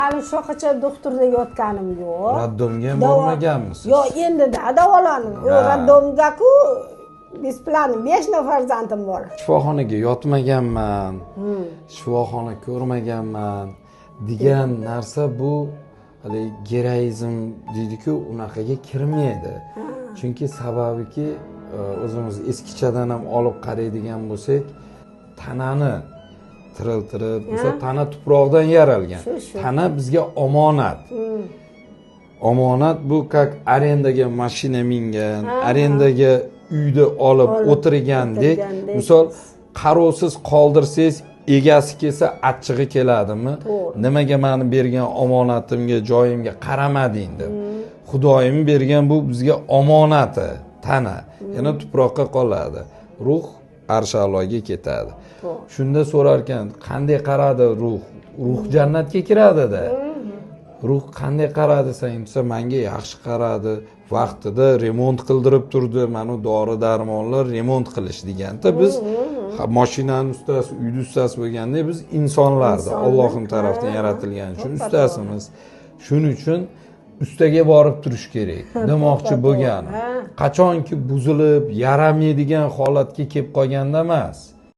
Hali shunaqa doktorda yotganim yo'q. Raddomga ham bormaganmisiz? Yo'q, endi davolandim. Yo'q, raddomga-ku besplan 5 nafar farzandim bor. Shifoxonaga yotmaganman, shifoxona ko'rmaganman degan narsa bu hali geroizm deydi-ku, unaqaga kirmaydi. Chunki sababiki o'zimiz eskichadan ham olib qaraydigan bo'lsak, tanani tiriltirib, o'sha tana tuproqdan yaralgan. Tana bizga omonat. Omonat bu как arendaga mashina mingan, arendaga uyda olib o'tirgandek, misol qarovsiz qoldirsangiz, egasi kelsa achchig'i keladimi? Nimaga meni bergan omonatimga, joyimga qaramading deb. Xudoyim bergan bu bizga omonati, tana. Yana tuproqqa qoladi. Ruh arshaloga ketadi. Shunda so'rarkan, qanday qaradi ruh? Ruh jannatga kiradi-da. Ruh qanday qaradi desang, menga yaxshi qaradi. Vaqtida remont qildirib turdi. Mana dori darmonlar remont qilish deganda biz mashinaning ustasi, uyning ustasi bo'lganda biz insonlardir. Allohning tarafdan yaratilgan uchun ustasimiz. Shuning uchun ustaga borib turish kerak. Demoqchi bo'lgan. Qachonki buzilib, yaramaydigan holatga kelib qolganda emas.